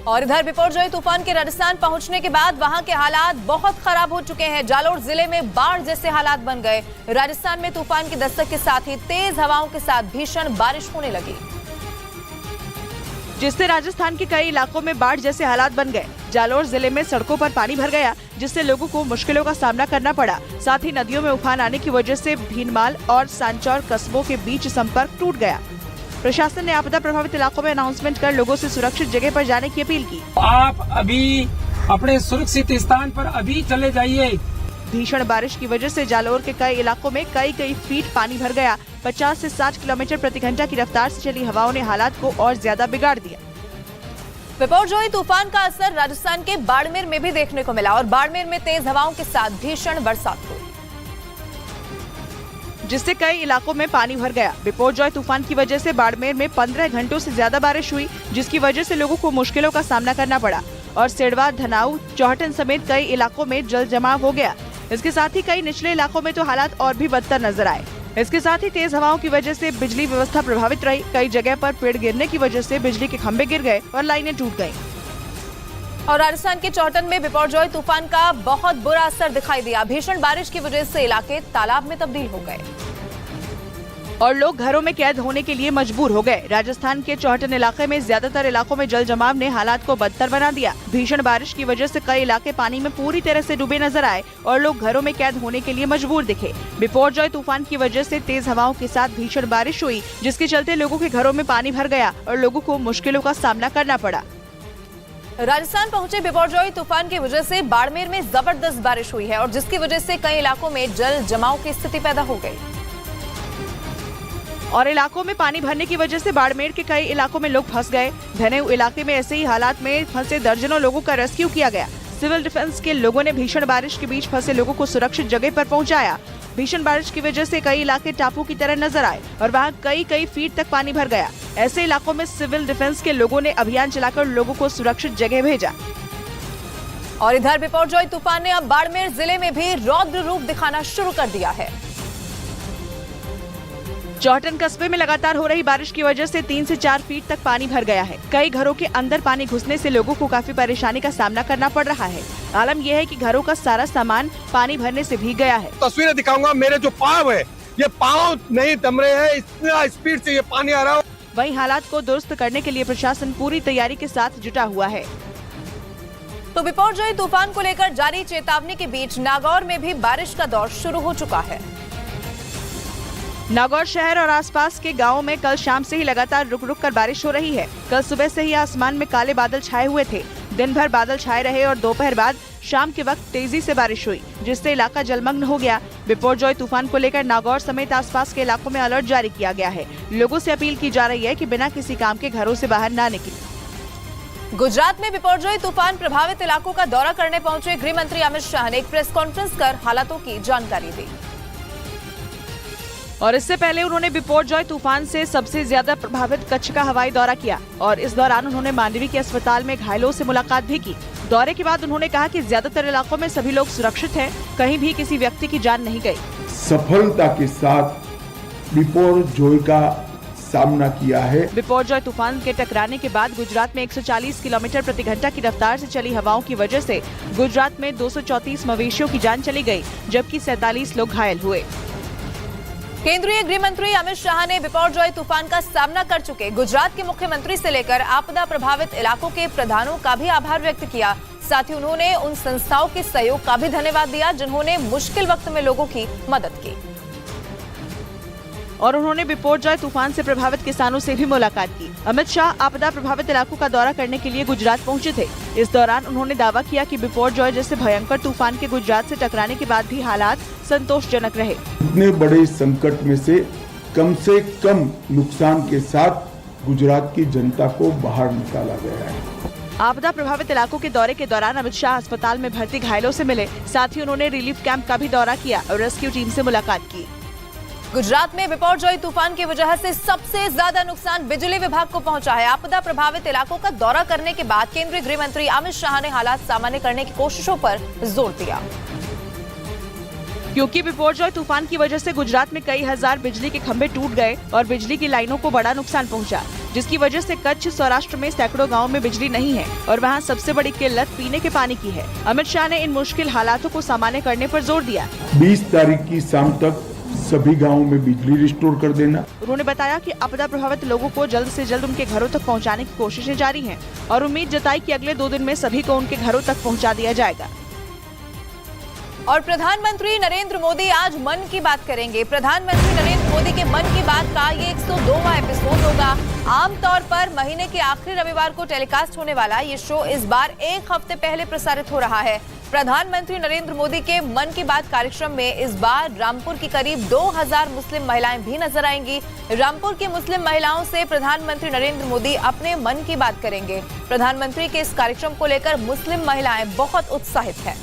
और इधर बिपरजॉय तूफान के राजस्थान पहुंचने के बाद वहां के हालात बहुत खराब हो चुके हैं। जालोर जिले में बाढ़ जैसे हालात बन गए। राजस्थान में तूफान की दस्तक के साथ ही तेज हवाओं के साथ भीषण बारिश होने लगी, जिससे राजस्थान के कई इलाकों में बाढ़ जैसे हालात बन गए। जालोर जिले में सड़कों पर पानी भर गया, जिससे लोगों को मुश्किलों का सामना करना पड़ा। साथ ही नदियों में उफान आने की वजह से भीनमाल और सांचौर कस्बों के बीच संपर्क टूट गया। प्रशासन ने आपदा प्रभावित इलाकों में अनाउंसमेंट कर लोगों से सुरक्षित जगह पर जाने की अपील की। आप अभी अपने सुरक्षित स्थान पर अभी चले जाइए। भीषण बारिश की वजह से जालोर के कई इलाकों में कई फीट पानी भर गया। 50 से 60 किलोमीटर प्रति घंटा की रफ्तार से चली हवाओं ने हालात को और ज्यादा बिगाड़ दिया। बिपरजॉय तूफान का असर राजस्थान के बाड़मेर में भी देखने को मिला और बाड़मेर में तेज हवाओं के साथ भीषण बरसात हुई, जिससे कई इलाकों में पानी भर गया। बिपरजॉय तूफान की वजह से बाड़मेर में 15 घंटों से ज्यादा बारिश हुई, जिसकी वजह से लोगों को मुश्किलों का सामना करना पड़ा और सिडवा, धनाऊ, चौहटन समेत कई इलाकों में जल जमाव हो गया। इसके साथ ही कई निचले इलाकों में तो हालात और भी बदतर नजर आए। इसके साथ ही तेज हवाओं की वजह से बिजली व्यवस्था प्रभावित रही। कई जगह पर पेड़ गिरने की वजह से बिजली के खंभे गिर गए और लाइनें टूट गईं। और राजस्थान के चौहटन में बिपरजॉय तूफान का बहुत बुरा असर दिखाई दिया। भीषण बारिश की वजह से इलाके तालाब में तब्दील हो गए और लोग घरों में कैद होने के लिए मजबूर हो गए। राजस्थान के चौहटन इलाके में ज्यादातर इलाकों में जल जमाव ने हालात को बदतर बना दिया। भीषण बारिश की वजह से कई इलाके पानी में पूरी तरह से डूबे नजर आए और लोग घरों में कैद होने के लिए मजबूर दिखे। बिपरजॉय तूफान की वजह से तेज हवाओं के साथ भीषण बारिश हुई, जिसके चलते लोगों के घरों में पानी भर गया और लोगों को मुश्किलों का सामना करना पड़ा। राजस्थान पहुंचे बिपरजॉय तूफान की वजह से बाड़मेर में जबरदस्त बारिश हुई है और जिसकी वजह से कई इलाकों में जल जमाव की स्थिति पैदा हो गई और इलाकों में पानी भरने की वजह से बाड़मेर के कई इलाकों में लोग फंस गए। धनेऊ इलाके में ऐसे ही हालात में फंसे दर्जनों लोगों का रेस्क्यू किया गया। सिविल डिफेंस के लोगों ने भीषण बारिश के बीच फंसे लोगों को सुरक्षित जगह पर पहुंचाया। भीषण बारिश की वजह से कई इलाके टापू की तरह नजर आए और वहां कई फीट तक पानी भर गया। ऐसे इलाकों में सिविल डिफेंस के लोगों ने अभियान चलाकर लोगों को सुरक्षित जगह भेजा। और इधर बिपरजॉय तूफान ने अब बाड़मेर जिले में भी रौद्र रूप दिखाना शुरू कर दिया है। चौहटन कस्बे में लगातार हो रही बारिश की वजह से 3 से 4 फीट तक पानी भर गया है। कई घरों के अंदर पानी घुसने से लोगों को काफी परेशानी का सामना करना पड़ रहा है। आलम यह है कि घरों का सारा सामान पानी भरने से भीग गया है। तस्वीरें दिखाऊंगा। मेरे जो पाँव है, ये पाँव नहीं थम रहे हैं, इतना स्पीड से ये पानी आ रहा है। वहीं हालात को दुरुस्त करने के लिए प्रशासन पूरी तैयारी के साथ जुटा हुआ है। तो बिपरजॉय तूफान को लेकर जारी चेतावनी के बीच नागौर में भी बारिश का दौर शुरू हो चुका है। नागौर शहर और आसपास के गांवों में कल शाम से ही लगातार रुक रुक कर बारिश हो रही है। कल सुबह से ही आसमान में काले बादल छाए हुए थे। दिन भर बादल छाए रहे और दोपहर बाद शाम के वक्त तेजी से बारिश हुई, जिससे इलाका जलमग्न हो गया। बिपरजॉय तूफान को लेकर नागौर समेत आसपास के इलाकों में अलर्ट जारी किया गया है। लोगों से अपील की जा रही है कि बिना किसी काम के घरों से बाहर न निकलें। गुजरात में बिपरजॉय तूफान प्रभावित इलाकों का दौरा करने पहुंचे गृह मंत्री अमित शाह ने एक प्रेस कॉन्फ्रेंस कर हालातों की जानकारी दी और इससे पहले उन्होंने बिपरजॉय तूफान से सबसे ज्यादा प्रभावित कच्छ का हवाई दौरा किया और इस दौरान उन्होंने मांडवी के अस्पताल में घायलों से मुलाकात भी की। दौरे के बाद उन्होंने कहा कि ज्यादातर इलाकों में सभी लोग सुरक्षित हैं, कहीं भी किसी व्यक्ति की जान नहीं गई। सफलता के साथ बिपरजॉय का सामना किया है। बिपरजॉय तूफान के टकराने के बाद गुजरात में 140 किलोमीटर प्रति घंटा की रफ्तार से चली हवाओं की वजह से गुजरात में 234 मवेशियों की जान चली गई, जबकि 47 लोग घायल हुए। केंद्रीय गृह मंत्री अमित शाह ने बिपरजॉय तूफान का सामना कर चुके गुजरात के मुख्यमंत्री से लेकर आपदा प्रभावित इलाकों के प्रधानों का भी आभार व्यक्त किया। साथ ही उन्होंने उन संस्थाओं के सहयोग का भी धन्यवाद दिया जिन्होंने मुश्किल वक्त में लोगों की मदद की और उन्होंने बिपरजॉय तूफान से प्रभावित किसानों से भी मुलाकात की। अमित शाह आपदा प्रभावित इलाकों का दौरा करने के लिए गुजरात पहुंचे थे। इस दौरान उन्होंने दावा किया कि बिपरजॉय जैसे भयंकर तूफान के गुजरात से टकराने के बाद भी हालात संतोषजनक रहे। इतने बड़े संकट में से कम नुकसान के साथ गुजरात की जनता को बाहर निकाला गया है। आपदा प्रभावित इलाकों के दौरे के दौरान अमित शाह अस्पताल में भर्ती घायलों से मिले। साथ ही उन्होंने रिलीफ कैंप का भी दौरा किया और रेस्क्यू टीम से मुलाकात की। गुजरात में बिपरजॉय तूफान की वजह से सबसे ज्यादा नुकसान बिजली विभाग को पहुंचा है। आपदा प्रभावित इलाकों का दौरा करने के बाद केंद्रीय गृह मंत्री अमित शाह ने हालात सामान्य करने की कोशिशों पर जोर दिया, क्योंकि बिपरजॉय तूफान की वजह से गुजरात में कई हजार बिजली के खंभे टूट गए और बिजली की लाइनों को बड़ा नुकसान पहुंचा। जिसकी वजह से कच्छ सौराष्ट्र में सैकड़ों गाँव में बिजली नहीं है और वहाँ सबसे बड़ी किल्लत पीने के पानी की है। अमित शाह ने इन मुश्किल हालातों को सामान्य करने पर जोर दिया। 20 तारीख की शाम तक सभी गांवों में बिजली रिस्टोर कर देना। उन्होंने बताया कि आपदा प्रभावित लोगों को जल्द से जल्द उनके घरों तक पहुंचाने की कोशिशें जारी हैं और उम्मीद जताई कि अगले 2 दिन में सभी को उनके घरों तक पहुंचा दिया जाएगा। और प्रधानमंत्री नरेंद्र मोदी आज मन की बात करेंगे। प्रधानमंत्री नरेंद्र मोदी के मन की बात का ये 102वां एपिसोड होगा। आमतौर पर महीने के आखिरी रविवार को टेलीकास्ट होने वाला ये शो इस बार 1 हफ्ते पहले प्रसारित हो रहा है। प्रधानमंत्री नरेंद्र मोदी के मन की बात कार्यक्रम में इस बार रामपुर की करीब 2000 मुस्लिम महिलाएं भी नजर आएंगी। रामपुर की मुस्लिम महिलाओं से प्रधानमंत्री नरेंद्र मोदी अपने मन की बात करेंगे। प्रधानमंत्री के इस कार्यक्रम को लेकर मुस्लिम महिलाएं बहुत उत्साहित हैं।